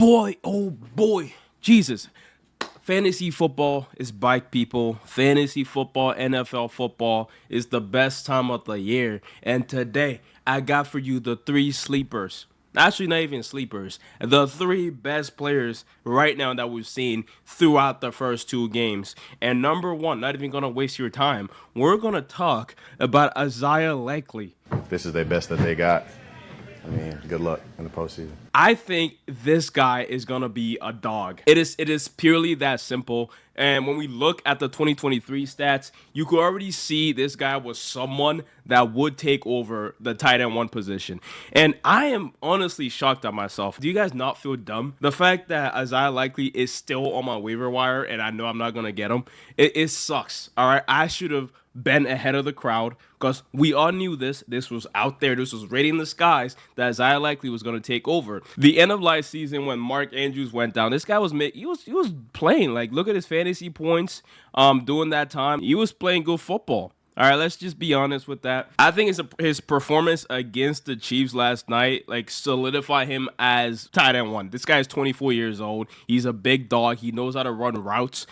Boy, oh boy, Jesus. Fantasy football is bike, people. Fantasy football, NFL football is the best time of the year. And today, I got for you the three sleepers. Actually, not even sleepers. The three best players right now that we've seen throughout the first two games. And number one, not even going to waste your time, we're going to talk about Isaiah Likely. This is their best that they got. I mean, good luck in the postseason. I think this guy is gonna be a dog. It is purely that simple. And when we look at the 2023 stats, you could already see this guy was someone that would take over the tight end one position. And I am honestly shocked at myself. Do you guys not feel dumb? The fact that Isaiah Likely is still on my waiver wire and I know I'm not gonna get him, it sucks. All right, I should have been ahead of the crowd because we all knew this. This was out there. This was right in the skies that Isaiah Likely was going to take over. The end of last season when Mark Andrews went down, this guy was he was playing. Like, look at his fantasy points during that time. He was playing good football. All right, let's just be honest with that. I think his performance against the Chiefs last night solidify him as tight end one. This guy is 24 years old. He's a big dog. He knows how to run routes.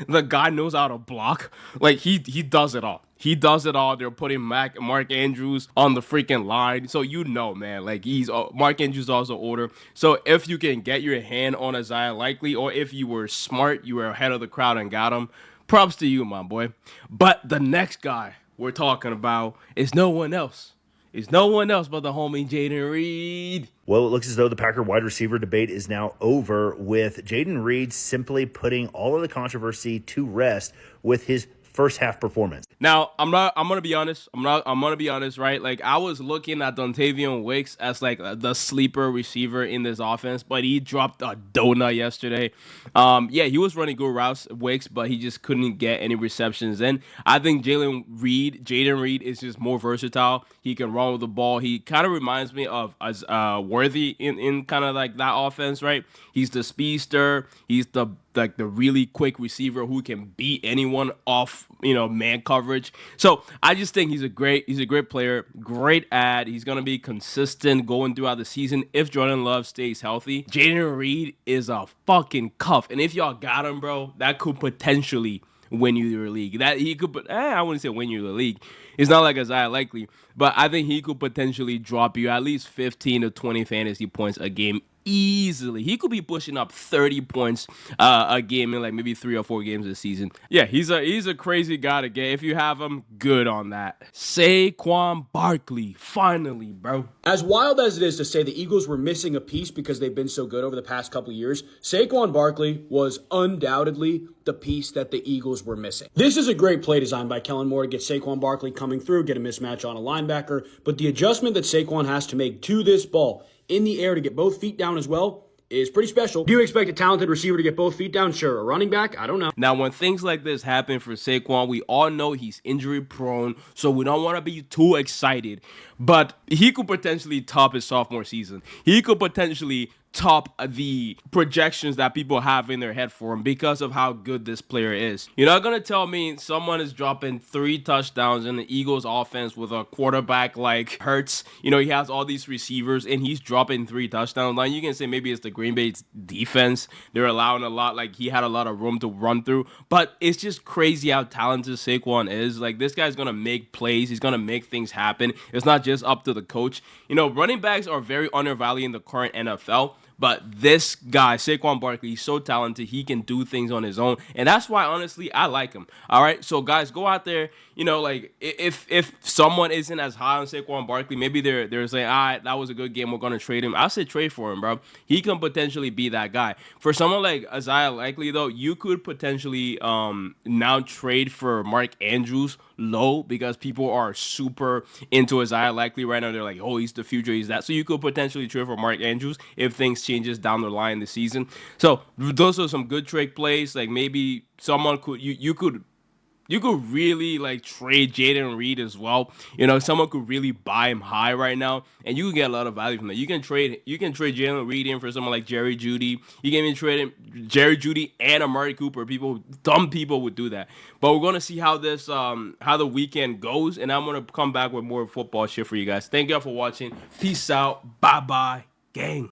The guy knows how to block. Like he does it all. He does it all. They're putting Mark Andrews on the freaking line. So man, like Mark Andrews also older. So if you can get your hand on Isaiah Likely, or if you were smart, you were ahead of the crowd and got him, props to you, my boy. But the next guy we're talking about is no one else. It's no one else but the homie Jayden Reed. Well, it looks as though the Packer wide receiver debate is now over, with Jayden Reed simply putting all of the controversy to rest with his first half performance. Now, I'm gonna be honest. I'm gonna be honest, right? Like, I was looking at Dontavian Wicks as like the sleeper receiver in this offense, but he dropped a donut yesterday. Yeah, he was running good routes, Wicks, but he just couldn't get any receptions. And I think Jayden Reed is just more versatile. He can run with the ball. He kind of reminds me of Worthy in kind of like that offense, right? He's the speedster. He's the really quick receiver who can beat anyone off, man coverage. So I just think he's a great player, great ad. He's gonna be consistent going throughout the season if Jordan Love stays healthy. Jayden Reed is a fucking cuff, and if y'all got him, bro, that could potentially win you your league. That he could, I wouldn't say win you the league. It's not like Isaiah Likely, but I think he could potentially drop you at least 15 to 20 fantasy points a game easily. He could be pushing up 30 points a game in like maybe 3 or 4 games this season. Yeah, he's a crazy guy to get. If you have him, good on that. Saquon Barkley, finally, bro. As wild as it is to say the Eagles were missing a piece because they've been so good over the past couple of years, Saquon Barkley was undoubtedly the piece that the Eagles were missing. This is a great play design by Kellen Moore to get Saquon Barkley coming through, get a mismatch on a linebacker, but the adjustment that Saquon has to make to this ball in the air to get both feet down as well is pretty special. Do you expect a talented receiver to get both feet down? Sure. A running back? I don't know. Now, when things like this happen for Saquon, we all know he's injury prone, so we don't want to be too excited. But he could potentially top his sophomore season. He could potentially top the projections that people have in their head for him because of how good this player is. You're not going to tell me someone is dropping 3 touchdowns in the Eagles offense with a quarterback like Hurts. He has all these receivers and he's dropping 3 touchdowns. Like, you can say maybe it's the Green Bay's defense. They're allowing a lot. Like, he had a lot of room to run through. But it's just crazy how talented Saquon is. Like, this guy's going to make plays. He's going to make things happen. It's not just up to the coach. Running backs are very undervalued in the current NFL. But this guy, Saquon Barkley, he's so talented. He can do things on his own. And that's why, honestly, I like him. All right? So, guys, go out there. If someone isn't as high on Saquon Barkley, maybe they're saying, all right, that was a good game. We're going to trade him. I say trade for him, bro. He can potentially be that guy. For someone like Isaiah Likely, though, you could potentially now trade for Mark Andrews low because people are super into Isaiah Likely right now. They're like, oh, he's the future. He's that. So you could potentially trade for Mark Andrews if things changes down the line this season. So those are some good trade plays. Like maybe someone could you could really like trade Jayden Reed as well. Someone could really buy him high right now, and you can get a lot of value from that. You can trade Jayden Reed in for someone like Jerry Jeudy. You can even trade him Jerry Jeudy and Amari Cooper. Dumb people would do that. But we're gonna see how the weekend goes, and I'm gonna come back with more football shit for you guys. Thank y'all for watching. Peace out. Bye bye, gang.